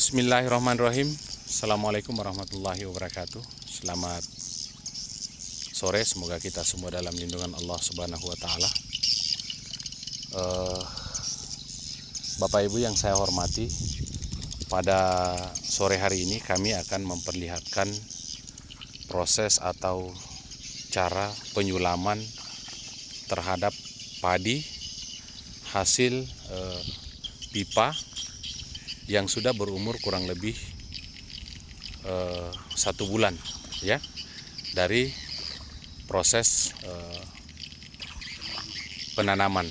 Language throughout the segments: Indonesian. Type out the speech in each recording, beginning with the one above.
Bismillahirrahmanirrahim. Assalamualaikum warahmatullahi wabarakatuh. Selamat sore, semoga kita semua dalam lindungan Allah Subhanahu wa Ta'ala. Bapak Ibu yang saya hormati, pada sore hari ini kami akan memperlihatkan proses atau cara penyulaman terhadap padi hasil pipa yang sudah berumur kurang lebih 1 bulan ya, dari proses penanaman.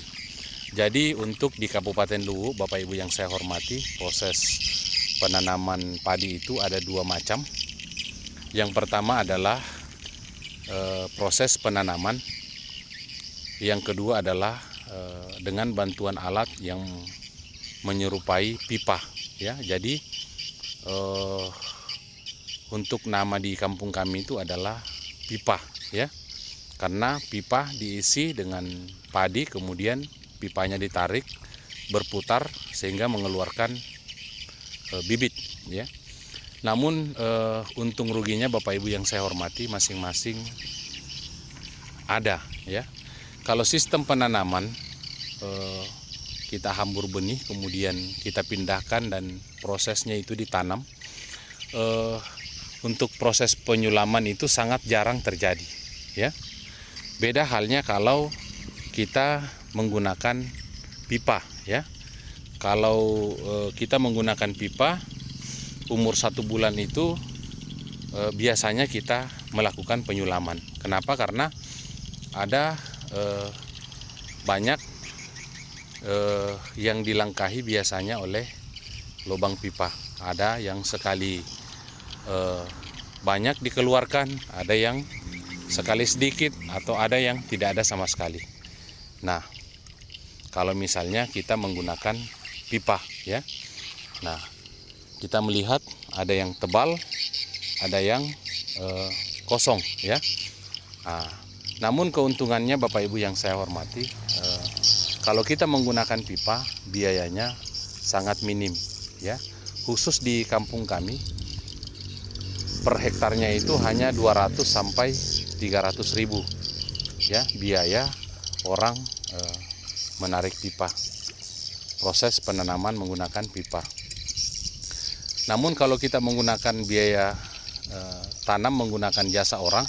Jadi untuk di Kabupaten Luwu, Bapak Ibu yang saya hormati, proses penanaman padi itu ada 2 macam. Yang pertama adalah proses penanaman. Yang kedua adalah dengan bantuan alat yang menyerupai pipa ya. Jadi untuk nama di kampung kami itu adalah pipa ya, karena pipa diisi dengan padi, kemudian pipanya ditarik berputar sehingga mengeluarkan bibit ya. Namun untung ruginya Bapak Ibu yang saya hormati, masing-masing ada ya. Kalau sistem penanaman kita hambur benih, kemudian kita pindahkan dan prosesnya itu ditanam. Untuk proses penyulaman itu sangat jarang terjadi ya. Beda halnya kalau kita menggunakan pipa ya. Kalau kita menggunakan pipa umur 1 bulan itu biasanya kita melakukan penyulaman. Kenapa? Karena ada banyak yang dilangkahi biasanya oleh lubang pipa. Ada yang sekali banyak dikeluarkan, ada yang sekali sedikit, atau ada yang tidak ada sama sekali. Nah, kalau misalnya kita menggunakan pipa ya, nah kita melihat ada yang tebal, ada yang kosong ya. Nah, namun keuntungannya Bapak Ibu yang saya hormati, kalau kita menggunakan pipa biayanya sangat minim ya. Khusus di kampung kami per hektarnya itu hanya 200 sampai 300 ribu ya biaya orang menarik pipa, proses penanaman menggunakan pipa. Namun kalau kita menggunakan biaya tanam menggunakan jasa orang,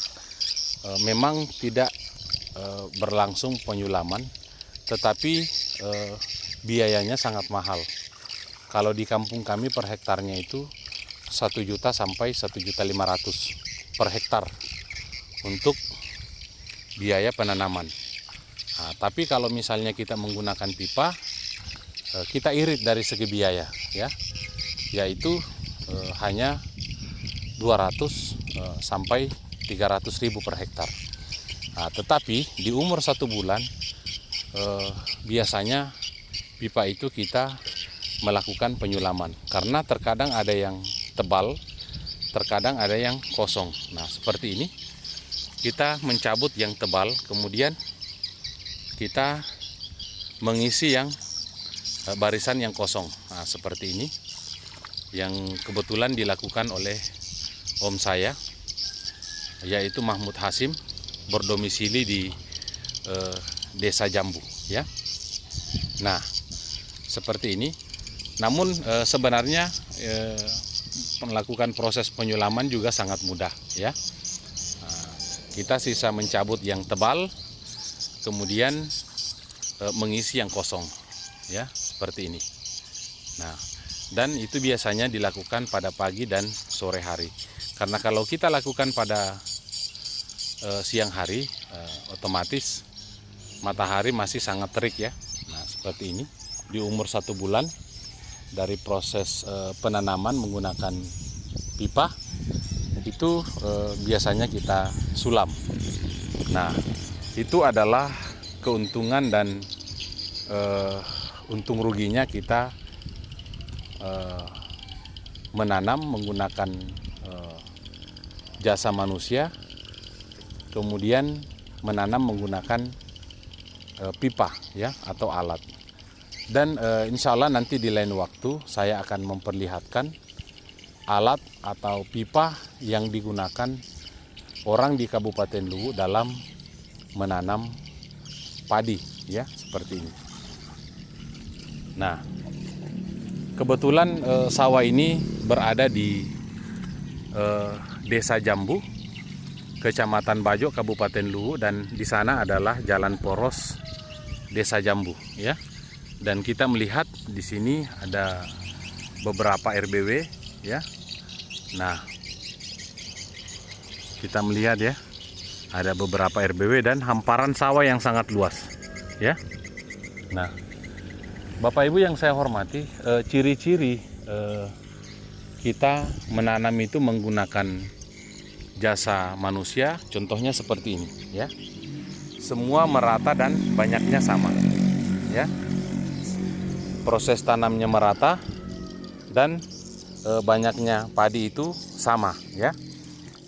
memang tidak berlangsung penyulaman, tetapi biayanya sangat mahal. Kalau di kampung kami per hektarnya itu 1 juta sampai 1.500.000 per hektar untuk biaya penanaman. Nah, tapi kalau misalnya kita menggunakan pipa, kita irit dari segi biaya ya, yaitu hanya 200 sampai 300.000 per hektar. Nah, tetapi di umur 1 bulan biasanya pipa itu kita melakukan penyulaman, karena terkadang ada yang tebal, terkadang ada yang kosong. Nah, seperti ini kita mencabut yang tebal, kemudian kita mengisi yang barisan yang kosong. Nah, seperti ini yang kebetulan dilakukan oleh om saya, yaitu Mahmud Hasim, berdomisili di Desa Jambu ya. Nah, seperti ini. Namun sebenarnya melakukan proses penyulaman juga sangat mudah ya. Nah, kita sisa mencabut yang tebal, kemudian mengisi yang kosong ya, seperti ini. Nah, dan itu biasanya dilakukan pada pagi dan sore hari. Karena kalau kita lakukan pada siang hari, otomatis matahari masih sangat terik ya. Nah, seperti ini. Di umur 1 bulan dari proses penanaman menggunakan pipa itu biasanya kita sulam. Nah, itu adalah keuntungan dan untung ruginya kita menanam menggunakan jasa manusia, kemudian menanam menggunakan pipa ya, atau alat. Dan insya Allah nanti di lain waktu saya akan memperlihatkan alat atau pipa yang digunakan orang di Kabupaten Luwu dalam menanam padi, ya, seperti ini. Nah, kebetulan sawah ini berada di Desa Jambu, Kecamatan Bajo, Kabupaten Luwu, dan di sana adalah jalan poros Desa Jambu, ya. Dan kita melihat di sini ada beberapa RBW, ya. Nah, kita melihat ya, ada beberapa RBW dan hamparan sawah yang sangat luas, ya. Nah, Bapak Ibu yang saya hormati, ciri-ciri kita menanam itu menggunakan jasa manusia, contohnya seperti ini, ya. Semua merata dan banyaknya sama, ya. Proses tanamnya merata dan banyaknya padi itu sama, ya.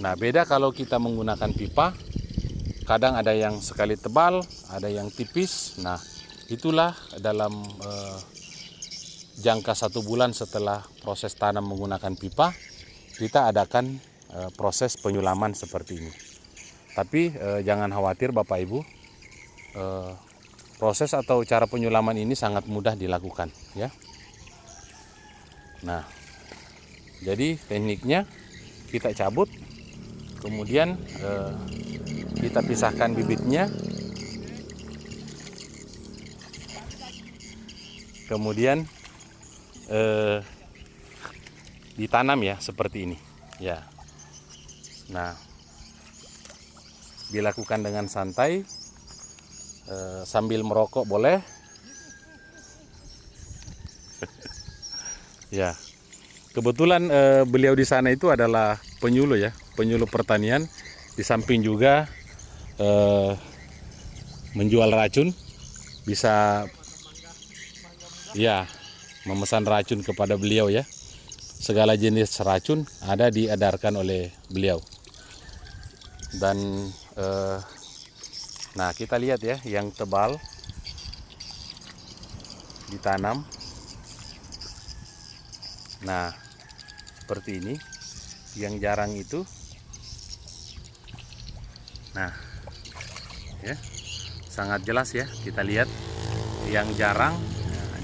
Nah, beda kalau kita menggunakan pipa, kadang ada yang sekali tebal, ada yang tipis. Nah, itulah dalam jangka 1 bulan setelah proses tanam menggunakan pipa, kita adakan proses penyulaman seperti ini. Tapi jangan khawatir Bapak Ibu, proses atau cara penyulaman ini sangat mudah dilakukan, ya. Nah, jadi tekniknya kita cabut, kemudian kita pisahkan bibitnya, kemudian ditanam, ya, seperti ini, ya. Nah, dilakukan dengan santai, sambil merokok boleh. Ya, kebetulan beliau di sana itu adalah penyuluh, ya, penyuluh pertanian. Di samping juga menjual racun, bisa, ya, memesan racun kepada beliau, ya. Segala jenis racun ada diedarkan oleh beliau. Dan nah, kita lihat ya, yang tebal ditanam. Nah, seperti ini. Yang jarang itu, nah, ya, sangat jelas ya, kita lihat yang jarang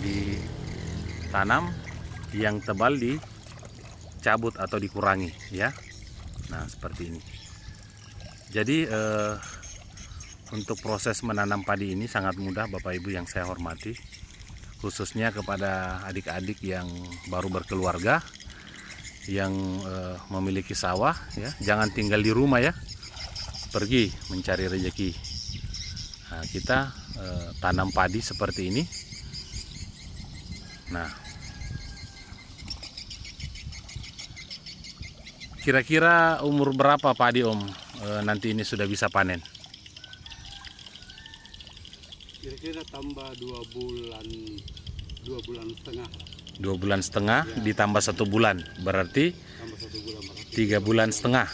ditanam, yang tebal dicabut atau dikurangi, ya. Nah, seperti ini. Jadi untuk proses menanam padi ini sangat mudah Bapak Ibu yang saya hormati, khususnya kepada adik-adik yang baru berkeluarga, yang memiliki sawah, ya. Jangan tinggal di rumah, ya, pergi mencari rezeki. Nah, kita tanam padi seperti ini. Nah, kira-kira umur berapa padi Om nanti ini sudah bisa panen? Kira-kira tambah 2 bulan, 2 bulan setengah. 2 bulan setengah, ya. Ditambah 1 bulan, berarti Tambah 1 bulan, berarti 3 bulan setengah.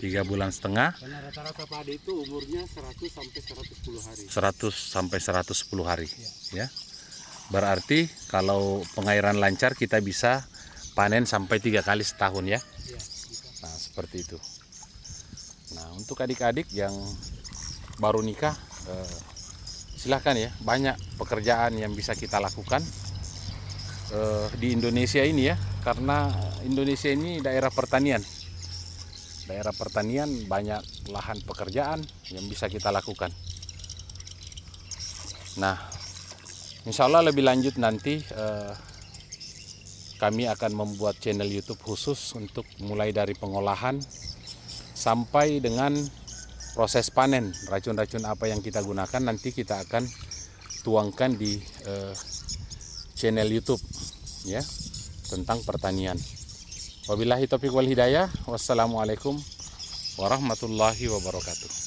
3 bulan setengah. Karena rata-rata padi itu umurnya 100 sampai 110 hari. 100 sampai 110 hari, ya. Berarti kalau pengairan lancar kita bisa panen sampai 3 kali setahun, ya. Nah, seperti itu. Nah, untuk adik-adik yang baru nikah, silahkan ya, banyak pekerjaan yang bisa kita lakukan di Indonesia ini, ya, karena Indonesia ini daerah pertanian. Daerah pertanian, banyak lahan pekerjaan yang bisa kita lakukan. Nah, insya Allah lebih lanjut nanti kami akan membuat channel YouTube khusus untuk mulai dari pengolahan sampai dengan proses panen. Racun-racun apa yang kita gunakan nanti kita akan tuangkan di channel YouTube, ya, tentang pertanian. Wabillahi taufiq wal hidayah. Wassalamualaikum warahmatullahi wabarakatuh.